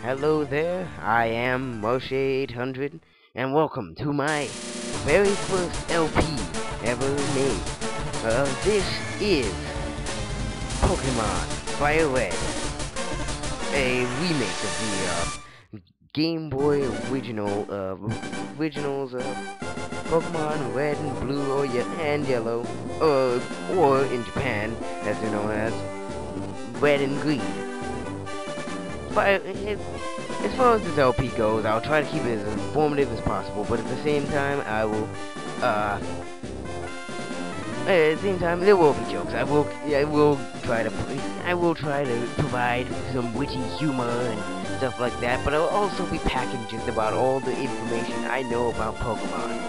Hello there, I am Moshe800, and welcome to my very first LP ever made. This is Pokemon FireRed, a remake of the Game Boy originals Pokemon Red and Blue and Yellow, or in Japan, as they're known as Red and Green. As far as this LP goes, I'll try to keep it as informative as possible, but at the same time, there will be jokes. I will try to provide some witty humor and stuff like that, but I'll also be packing just about all the information I know about Pokemon,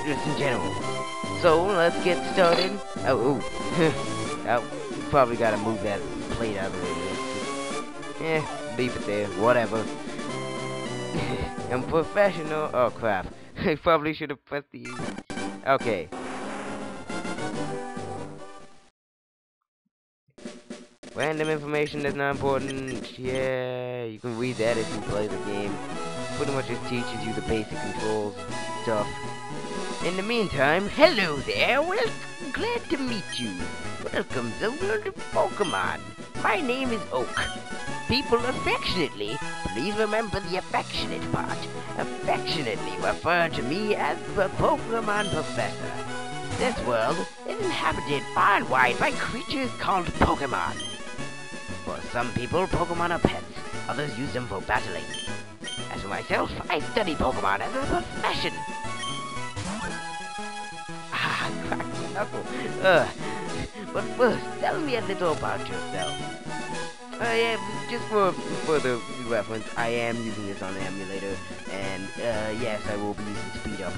just in general. So let's get started. I probably gotta move that plate out of the way. Leave it there, whatever. I'm professional. Oh crap. I probably should have pressed the... Okay. Random information that's not important. Yeah, you can read that if you play the game. Pretty much just teaches you the basic controls stuff. In the meantime, hello there. Well, glad to meet you. Welcome to the world of Pokemon. My name is Oak. People affectionately, please remember the affectionate part, affectionately refer to me as the Pokemon Professor. This world is inhabited far and wide by creatures called Pokemon. For some people, Pokemon are pets, others use them for battling. As for myself, I study Pokemon as a profession. Cracked my knuckle. But first, tell me a little about yourself. Yeah, just for further reference, I am using this on the emulator, and yes, I will be using speed up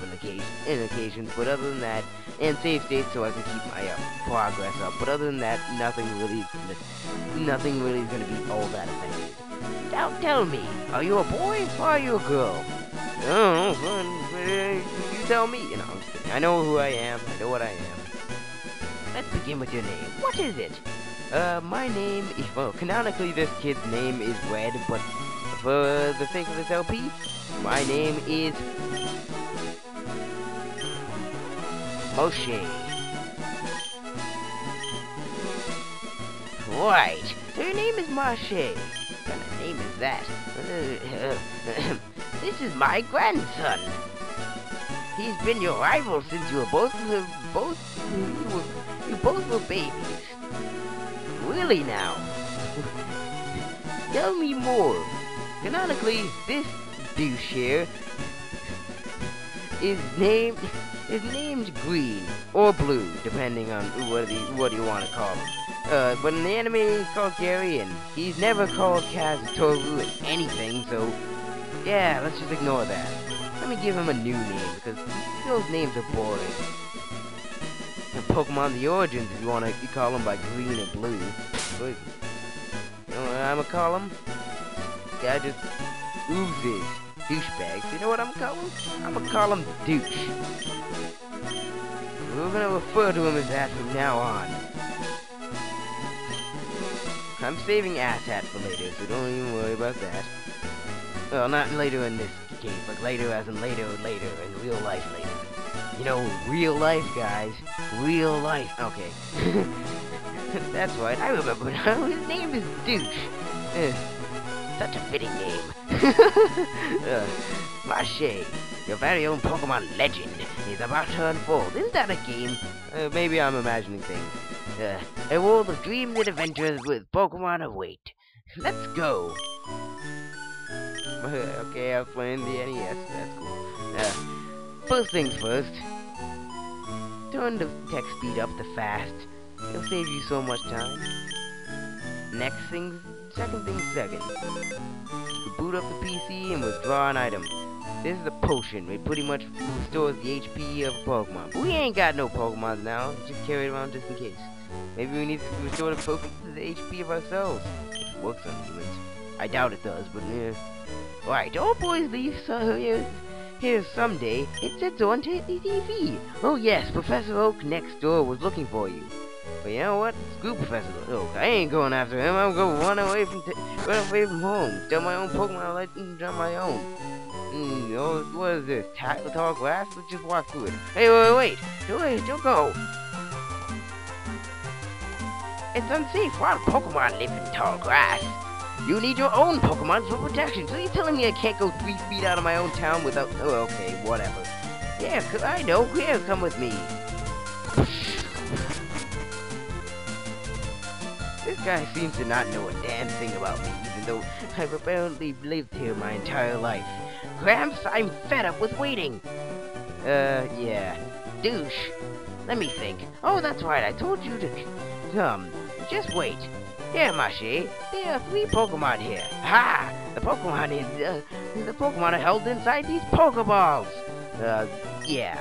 in occasions, but other than that, and save states so I can keep my progress up, but other than that, nothing really is going to be all that effective. Now tell me, are you a boy or are you a girl? You tell me. You know, I'm just kidding. I know who I am, I know what I am. Let's begin with your name. What is it? My name is, well, canonically this kid's name is Red, but for the sake of this LP, my name is Moshe. Right, so your name is Moshe. What kind of name is that? This is my grandson. He's been your rival since you were both were babies. Really now? Tell me more. Canonically, this douche here is named Green or Blue, depending on what you want to call him. But in the anime, he's called Gary, and he's never called Kaz, Toru, and anything. So, yeah, let's just ignore that. Let me give him a new name because those names are boring. Pokemon the Origins, if you want to call them by green or blue. But, you know what I'm gonna call him? Guy just oozes douchebags. You know what I'm gonna call him? I'm gonna call him Douche. We're gonna refer to him as that from now on. I'm saving Asshat for later, so don't even worry about that. Well, not later in this game, but later as in later, in real life later. You know, real life, guys. Real life. Okay. That's right. I remember now. His name is Douche. Such a fitting name. Moshe, your very own Pokemon legend, is about to unfold. Isn't that a game? Maybe I'm imagining things. A world of dreams and adventures with Pokemon await. Let's go. Okay, I was playing the NES. That's cool. First things first, turn the text speed up to fast. It'll save you so much time. Second thing second. You can boot up the PC and withdraw an item. This is a potion. It pretty much restores the HP of a Pokemon. But we ain't got no Pokemon now. Just carry it around just in case. Maybe we need to restore the Pokemon to the HP of ourselves. If it works on humans. I doubt it does, but yeah. Right, all boys leave, so here's someday it sits on TV. Oh yes, Professor Oak next door was looking for you. But you know what? Screw Professor Oak. I ain't going after him. I'm going to run away from home. Still my own Pokemon. Let's on my own. What is this? Tall grass? Let's just walk through it. Hey, wait. Don't go. It's unsafe for our Pokemon live in tall grass. You need your own Pokemon for protection. So you're telling me I can't go 3 feet out of my own town without... Oh, okay, whatever. Yeah, I know. Here, come with me. This guy seems to not know a damn thing about me, even though I've apparently lived here my entire life. Gramps, I'm fed up with waiting. Yeah. Douche. Let me think. Oh, that's right. I told you to come. Just wait. Here, Mashi. There are 3 Pokemon here. Ha! The Pokemon are held inside these Pokeballs. Yeah.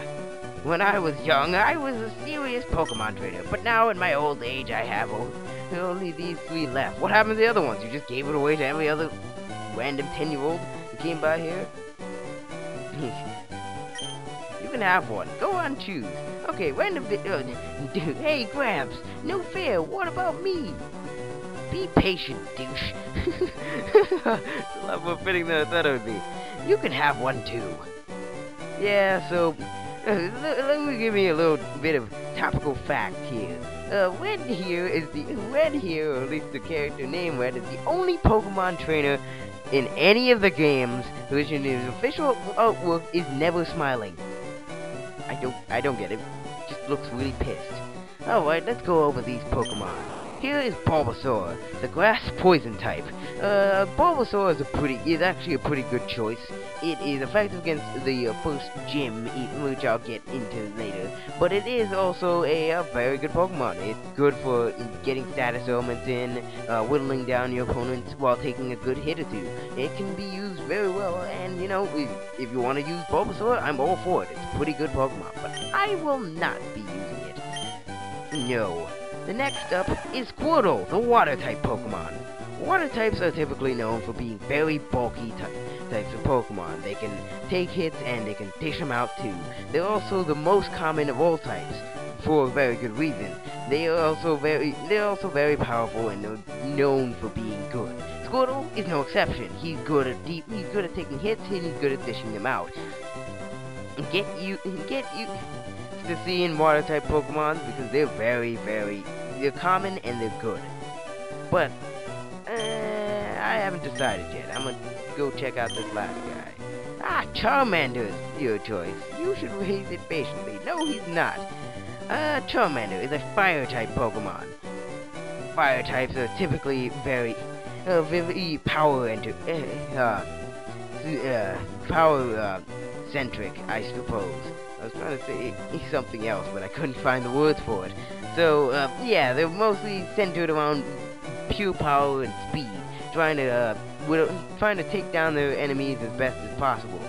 When I was young, I was a serious Pokemon trainer, but now in my old age, I have only these 3 left. What happened to the other ones? You just gave it away to every other random 10-year-old who came by here? You can have one. Go on, choose. Okay, random. Hey, Gramps. No fair. What about me? Be patient, douche. A lot more fitting than I thought it would be. You can have one too. Yeah, so let me give you a little bit of topical fact here. Red here, or at least the character named Red, is the only Pokemon trainer in any of the games which in his official artwork is never smiling. I don't get it. Just looks really pissed. Alright, let's go over these Pokemon. Here is Bulbasaur, the grass poison type. Bulbasaur is actually a pretty good choice. It is effective against the first gym, which I'll get into later. But it is also a very good Pokemon. It's good for getting status ailments in, whittling down your opponents while taking a good hit or two. It can be used very well, and you know, if you want to use Bulbasaur, I'm all for it. It's a pretty good Pokemon, but I will not be using it. No. The next up is Squirtle, the Water-type Pokemon. Water types are typically known for being very bulky types of Pokemon. They can take hits and they can dish them out too. They're also the most common of all types, for a very good reason. They are also very powerful and they're known for being good. Squirtle is no exception. He's good at taking hits and he's good at dishing them out. Get you to seeing water-type Pokemon because they're they're common and they're good. But I haven't decided yet. I'm gonna go check out this last guy. Charmander is your choice. You should raise it patiently. No, he's not. Charmander is a fire-type Pokemon. Fire types are typically very power-centric, I suppose. I was trying to say something else, but I couldn't find the words for it. So, yeah, they're mostly centered around pure power and speed, trying to take down their enemies as best as possible.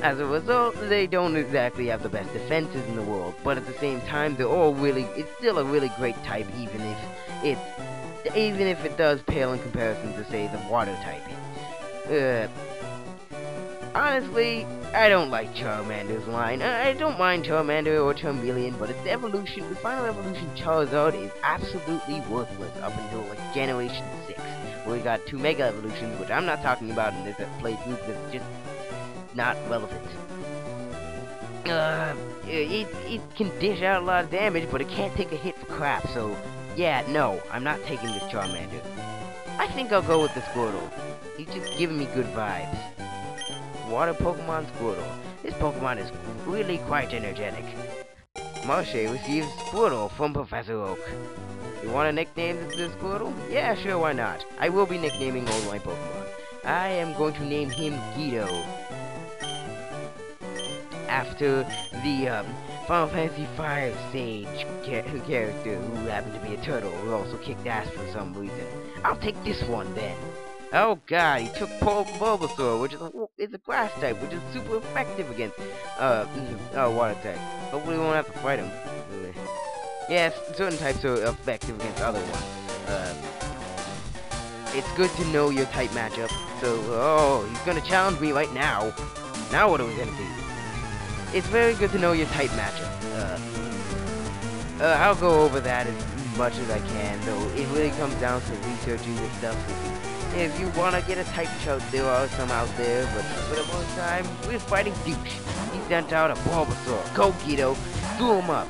As a result, they don't exactly have the best defenses in the world, but at the same time, it's still a really great type, even if it does pale in comparison to, say, the water typing. Honestly, I don't like Charmander's line. I don't mind Charmander or Charmeleon, but its evolution, the final evolution Charizard is absolutely worthless up until like Generation 6, where we got 2 Mega Evolutions, which I'm not talking about in this playthrough because it's just not relevant. It can dish out a lot of damage, but it can't take a hit for crap, so yeah, no, I'm not taking this Charmander. I think I'll go with the Squirtle. He's just giving me good vibes. Water Pokemon Squirtle. This Pokemon is really quite energetic. Marshe receives Squirtle from Professor Oak. You want to nickname this Squirtle? Yeah, sure, why not? I will be nicknaming all my Pokemon. I am going to name him Guido, after the Final Fantasy V Sage character who happened to be a turtle who also kicked ass for some reason. I'll take this one then. Oh god, he took Bulbasaur, which is a grass type, which is super effective against water type. Hopefully we won't have to fight him. Yes, certain types are effective against other ones. It's good to know your type matchup. So, he's gonna challenge me right now. Now what are we gonna do? It's very good to know your type matchup. I'll go over that much as I can, though it really comes down to researching the stuff. If you want to get a type chart, there are some out there, but for the most time, we're fighting Douche. He sent out a Bulbasaur. Go, Guido. Screw him up.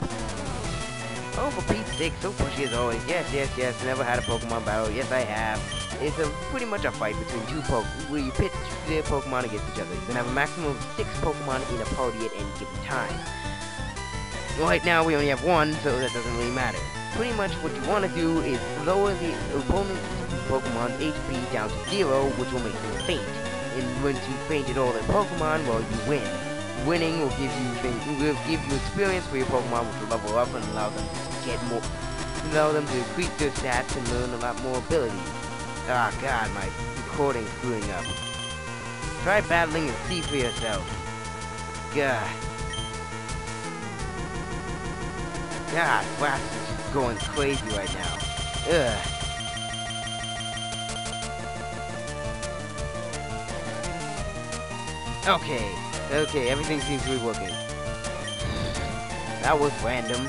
Oh, for Pete's sake, so pushy as always. Yes, never had a Pokemon battle. Yes, I have. It's pretty much a fight between two Pokemon, where you pit their Pokemon against each other. You can have a maximum of 6 Pokemon in a party at any given time. Right now, we only have 1, so that doesn't really matter. Pretty much what you want to do is lower the opponent's Pokemon's HP down to 0, which will make them faint. And once you fainted all their Pokemon, well, you win. Winning will give you experience for your Pokemon, which will level up and allow them to increase their stats and learn a lot more abilities. Ah, God, my recording's screwing up. Try battling and see for yourself. God, Flash is just going crazy right now. Ugh. Okay, everything seems to be working. That was random.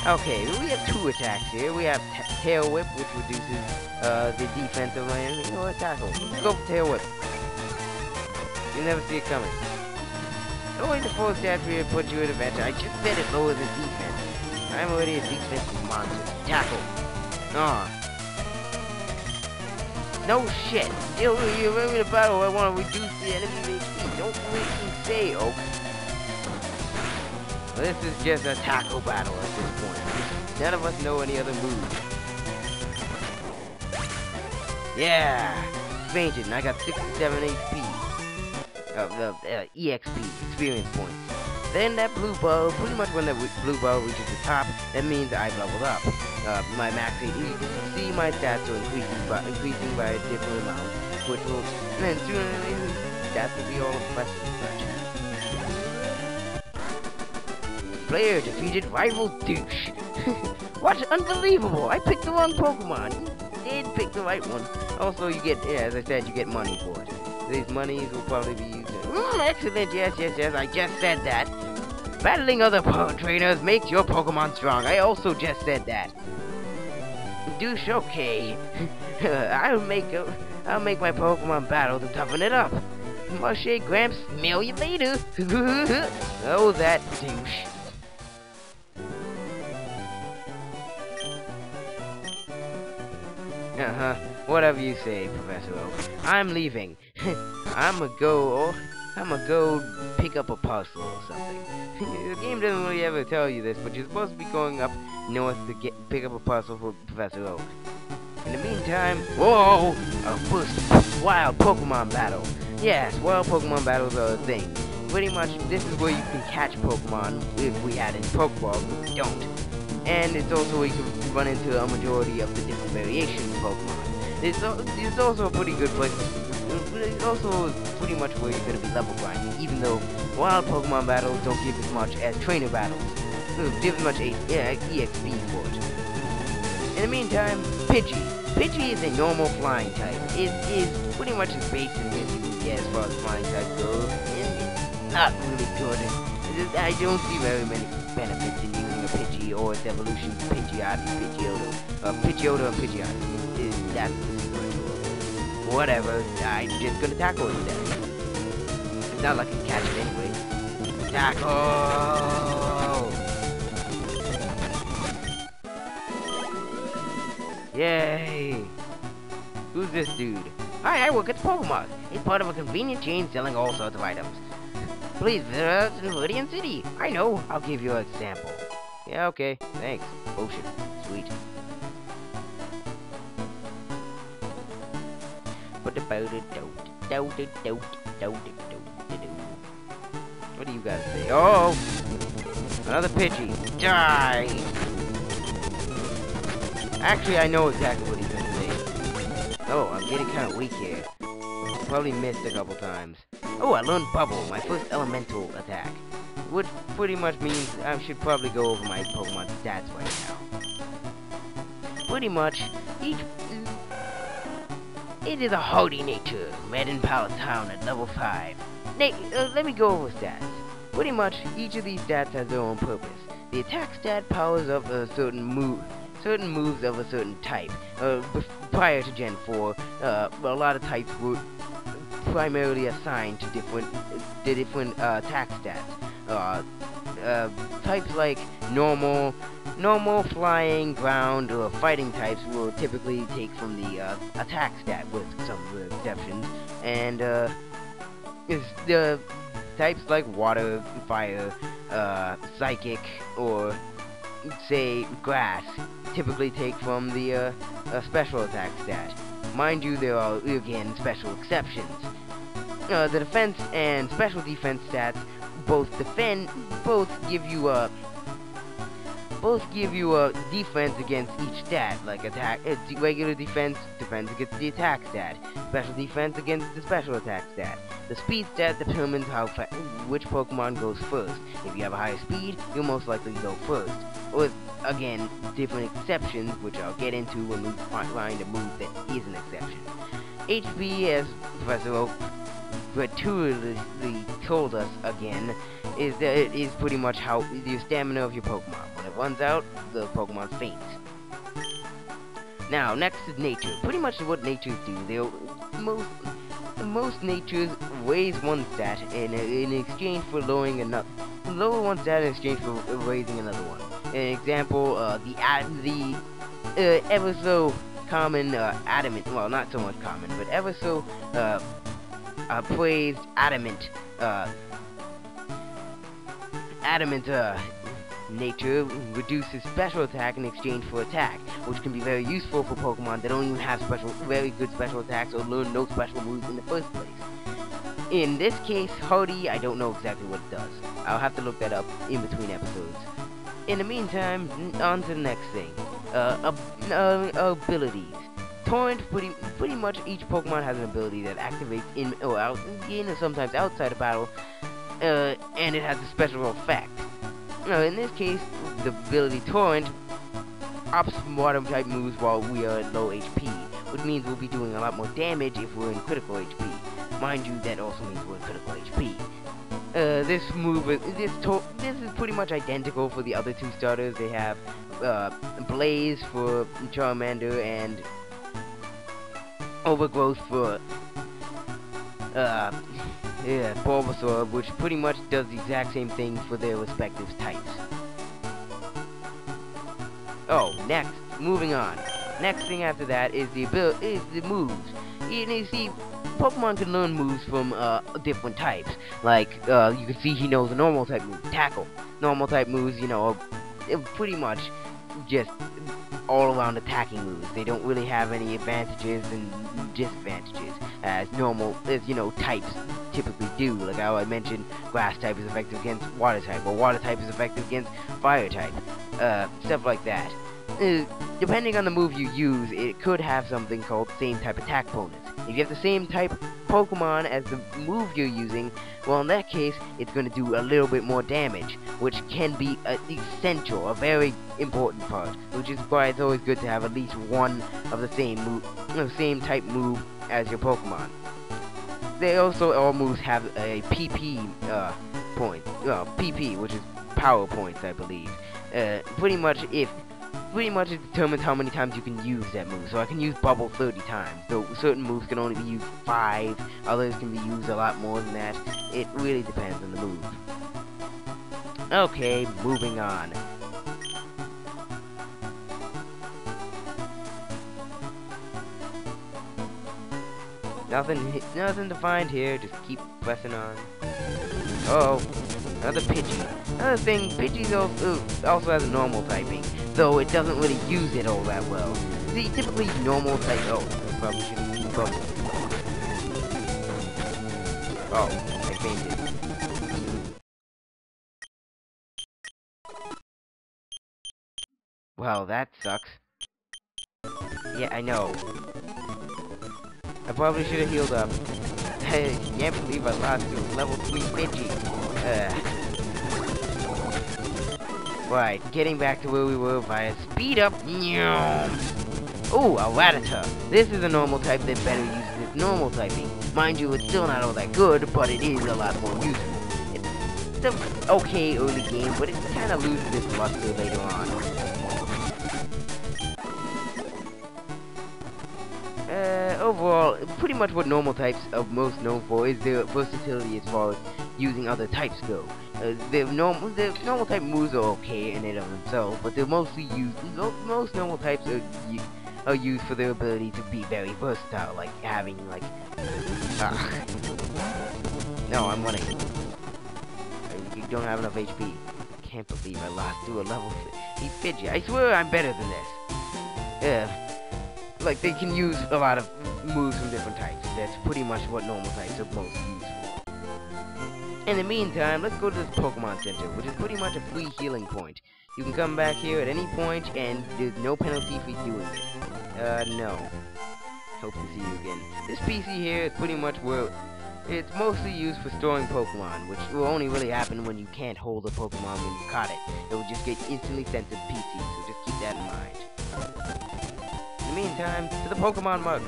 Okay, we have 2 attacks here. We have Tail Whip, which reduces the defensive land. You know what, tackle. Let's go for Tail Whip. You never see it coming. Lowering the full stats here put you at advantage. I just said it lowers the defense. I'm already a defensive monster. Tackle. No shit. You're in a battle. I want to reduce the enemy's HP. Don't freaking say, Oak. This is just a tackle battle at this point. None of us know any other moves. Yeah! Fainted, and I got 67 HP. EXP, experience points. Then that blue ball, pretty much when that blue ball reaches the top, that means I've leveled up. My max HP, you can see my stats are increasing by a different amount, which will, then sooner or later, stats will be all impressive and such. Player defeated rival Douche. What? Unbelievable! I picked the wrong Pokemon. You did pick the right one. Also, you get, as I said, you get money for it. These monies will probably be used. Excellent! Yes. I just said that. Battling other trainers makes your Pokemon strong. I also just said that. Douche, okay. I'll make my Pokemon battle to toughen it up. Marshay Gramps, mail you later. Oh, that douche. Whatever you say, Professor Oak. I'm leaving. I'ma go pick up a parcel or something. The game doesn't really ever tell you this, but you're supposed to be going up north to pick up a parcel for Professor Oak. In the meantime, whoa! A first wild Pokemon battle. Yes, wild Pokemon battles are a thing. Pretty much, this is where you can catch Pokemon if we had any Pokeballs, but we don't. And it's also where you can run into a majority of the different variations of Pokemon. It's also a pretty good place. It's also pretty much where you're going to be level grinding, even though wild Pokemon battles don't give as much as trainer battles. Give as much EXP for it. In the meantime, Pidgey. Pidgey is a normal flying type. It is pretty much as basic as you can get as far as flying type goes. It's not really good. I don't see very many benefits in using a Pidgey or its evolution Pidgeot and Pidgeotto. Pidgeotto and Pidgeot. That's whatever. I'm just gonna tackle it then. It's not like I can catch it anyway. Tackle! Yay! Who's this dude? Hi, I work at Pokemon. It's part of a convenient chain selling all sorts of items. Please visit us in Viridian City. I know. I'll give you an example. Yeah, okay. Thanks. Potion. Sweet. What do you guys say? Oh! Another Pidgey. Die! Actually, I know exactly what he's gonna say. Oh, I'm getting kind of weak here. Probably missed a couple times. Oh, I learned Bubble, my first elemental attack. Which pretty much means I should probably go over my Pokemon stats right now. Pretty much, it is a hardy nature, met in Pallet Town at level 5. Let me go over stats. Pretty much, each of these stats has their own purpose. The attack stat powers up a certain moves of a certain type. Prior to Gen 4, a lot of types were primarily assigned to different attack stats. Types like normal, flying, ground, or fighting types will typically take from the attack stat, with some exceptions. And is the types like water, fire, psychic, or say grass typically take from the special attack stat. Mind you, there are again special exceptions. The defense and special defense stats both give you a defense against each stat. Like attack, regular defense defends against the attack stat, special defense against the special attack stat. The speed stat determines which Pokemon goes first. If you have a higher speed, you'll most likely go first. With, again, different exceptions, which I'll get into when we find a move that is an exception. HP, as Professor Oak gratuitously told us again, is pretty much how the stamina of your Pokemon. When it runs out, the Pokemon faints. Now, next is nature. Pretty much what natures do. Most natures raise one stat in exchange for lowering another. Lower one stat in exchange for raising another one. An example, the ever so common adamant. Well, not so much common, but ever so praised adamant. Nature reduces special attack in exchange for attack, which can be very useful for Pokemon that don't even have very good special attacks or learn no special moves in the first place. In this case, Hardy, I don't know exactly what it does. I'll have to look that up in between episodes. In the meantime, on to the next thing. Abilities. Torrent, pretty much each Pokemon has an ability that activates in or out, in or sometimes outside of battle, and it has a special effect. In this case, the ability Torrent ups water type moves while we are at low HP, which means we'll be doing a lot more damage if we're in critical HP. Mind you, that also means we're in critical HP. This is pretty much identical for the other two starters. They have Blaze for Charmander and Overgrowth for Bulbasaur, which pretty much does the exact same thing for their respective types. Oh, next, moving on. Next thing after that is the moves. You see, Pokemon can learn moves from different types. Like, you can see he knows a normal type move, Tackle. Normal type moves, are pretty much just all around attacking moves. They don't really have any advantages and disadvantages as types typically do. Like how I mentioned, grass type is effective against water type, or water type is effective against fire type. Stuff like that. Depending on the move you use, it could have something called same type attack bonus. If you have the same type Pokemon as the move you're using, well, in that case, it's going to do a little bit more damage, which can be essential, a very important part, which is why it's always good to have at least one of the same type move as your Pokemon. They also, all moves have a PP point, PP, which is power points, I believe. Pretty much it determines how many times you can use that move. So I can use Bubble 30 times, though certain moves can only be used 5, others can be used a lot more than that. It really depends on the move. Okay, moving on. Nothing to find here, just keep pressing on. Oh, another Pidgey. Another thing, Pidgey also has a normal typing, though it doesn't really use it all that well. See, typically normal type. Oh, I probably shouldn't use bubble. Oh, I fainted. Well, that sucks. Yeah, I know. I probably should have healed up. I can't believe I lost to level 3 Pidgey. Right, getting back to where we were via speed up. Oh, a Rattata. This is a normal type that better uses its normal typing. Mind you, it's still not all that good, but it is a lot more useful. It's a okay early game, but it kind of loses its luster later on. Overall, pretty much what normal types are most known for is their versatility as far as using other types go. The normal type moves are okay in and of themselves, but they're mostly used. Most normal types are used for their ability to be very versatile, like having like. No, I'm running. You don't have enough HP. Can't believe I lost to a level 50. I swear I'm better than this. Like they can use a lot of moves from different types. That's pretty much what normal types are most used for. In the meantime, let's go to this Pokemon Center, which is pretty much a free healing point. You can come back here at any point, and there's no penalty for doing it. No. Hope to see you again. This PC here is pretty much where it's mostly used for storing Pokemon, which will only really happen when you can't hold a Pokemon when you caught it. It will just get instantly sent to the PC, so just keep that in mind. In the meantime, to the Pokemon mug.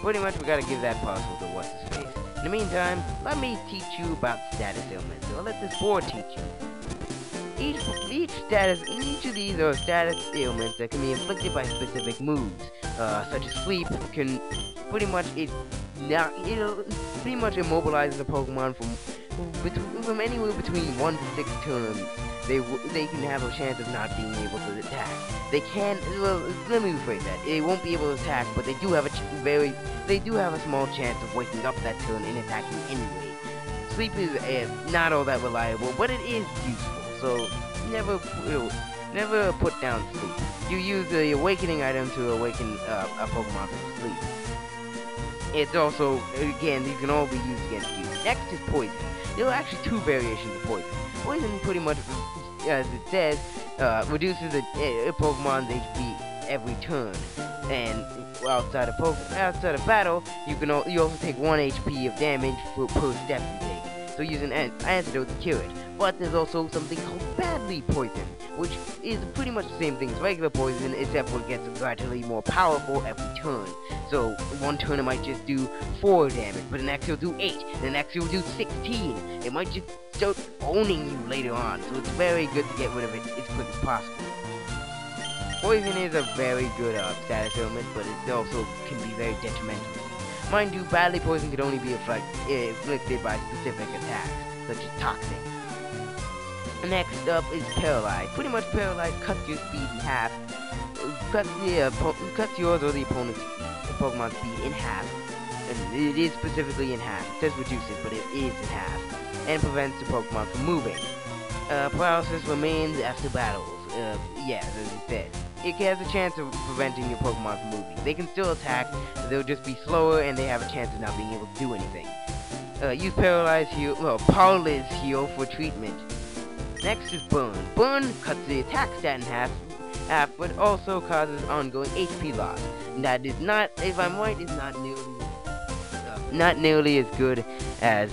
Pretty much we gotta give that parcel to what's-his-face. In the meantime, let me teach you about status ailments, or let this board teach you. Each of these are status ailments that can be inflicted by specific moves, such as sleep. Can pretty much pretty much immobilizes a Pokemon from anywhere between 1 to 6 turns. They can have a chance of not being able to attack. They can. Well, let me rephrase that. They won't be able to attack, but they do have a small chance of waking up that turn and attacking anyway. Sleep is not all that reliable, but it is useful. So never put down sleep. You use the awakening item to awaken a Pokemon from sleep. It's also, again, these can all be used against you. Next is poison. There are actually 2 variations of poison. Poison pretty much, as it says, reduces a Pokemon's HP every turn. And outside of battle, you also take 1 HP of damage per step you take. So use an antidote to cure it. But there's also something called badly poison, which is pretty much the same thing as regular poison, except for it gets gradually more powerful every turn. So one turn it might just do 4 damage, but the next it'll do 8, the next it'll do 16. It might just start owning you later on, so it's very good to get rid of it as quick as possible. Poison is a very good status ailment, but it also can be very detrimental. Mind you, badly poison can only be inflicted by specific attacks, such as toxic. Next up is Paralyze. Pretty much Paralyze cuts your speed in half. Cuts yours or the opponent's Pokemon speed in half. And it is specifically in half. It says reduce it, but it is in half. And prevents the Pokemon from moving. Paralysis remains after battles. Yeah, as it said. It has a chance of preventing your Pokemon from moving. They can still attack, but they'll just be slower and they have a chance of not being able to do anything. Use Paralyze Heal for treatment. Next is Burn. Burn cuts the attack stat in half, but also causes ongoing HP loss. And that is not, if I'm right, is not nearly as good as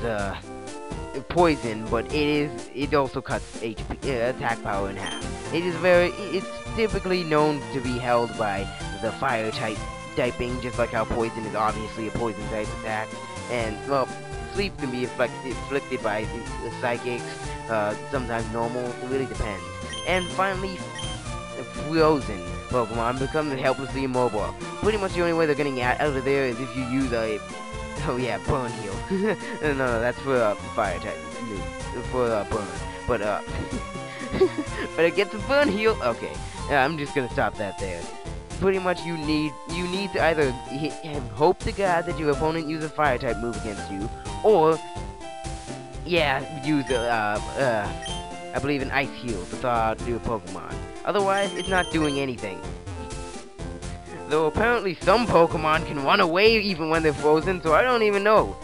poison, but it also cuts attack power in half. It's typically known to be held by the fire typing, just like how poison is obviously a poison type attack. And well, sleep can be inflicted by the psychics, sometimes normal, it really depends. And finally, frozen Pokemon become helplessly immobile. Pretty much the only way they're getting out of there is if you use a, oh yeah, Burn Heal. no, that's for fire type, for burn. But but it gets a Burn Heal. Okay, I'm just gonna stop that there. Pretty much you need to either hope to God that your opponent uses a fire type move against you, or yeah, use I believe an Ice Heal to thaw out your Pokemon. Otherwise, it's not doing anything. Though apparently some Pokemon can run away even when they're frozen, so I don't even know.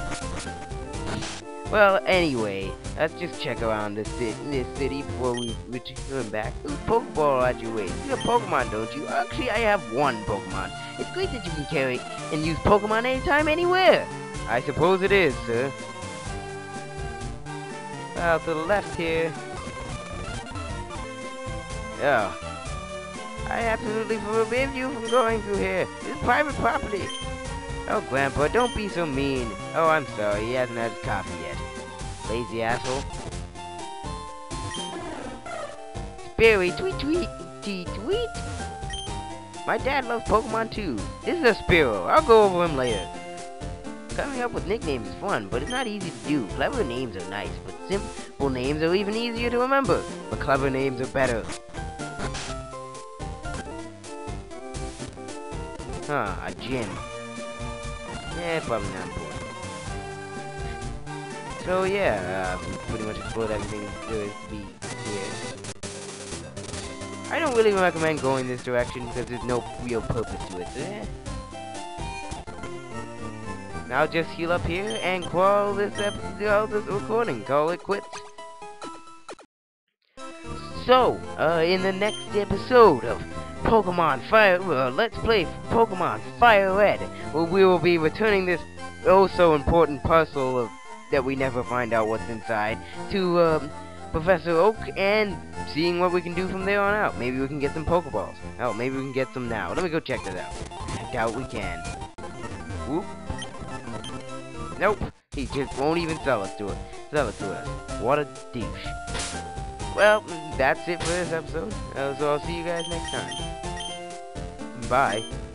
Well, anyway, let's just check around this city before we return back. Ooh, Pokeball at your waist. You have Pokemon, don't you? Actually, I have 1 Pokemon. It's great that you can carry and use Pokemon anytime, anywhere. I suppose it is, sir. Well, to the left here. Oh. I absolutely forbid you from going through here. This is private property. Oh, Grandpa, don't be so mean. Oh, I'm sorry, he hasn't had his coffee yet. Lazy asshole. Sperry, tweet, tweet, tweet, tweet. My dad loves Pokemon too. This is a Spearow. I'll go over him later. Coming up with nicknames is fun, but it's not easy to do. Clever names are nice, but simple names are even easier to remember. But clever names are better. Huh, a gym. Yeah, probably not important. So yeah, pretty much explored everything there is to be here. I don't really recommend going this direction because there's no real purpose to it. So, yeah. I'll just heal up here and call this recording. Call it quits. So, in the next episode of Pokemon Let's Play Pokemon FireRed, where we will be returning this oh-so important parcel that we never find out what's inside to Professor Oak and seeing what we can do from there on out. Maybe we can get some Pokeballs. Oh, maybe we can get some now. Let me go check that out. I doubt we can. Whoop. Nope. He just won't even sell it to us. What a douche. Well, that's it for this episode. So I'll see you guys next time. Bye.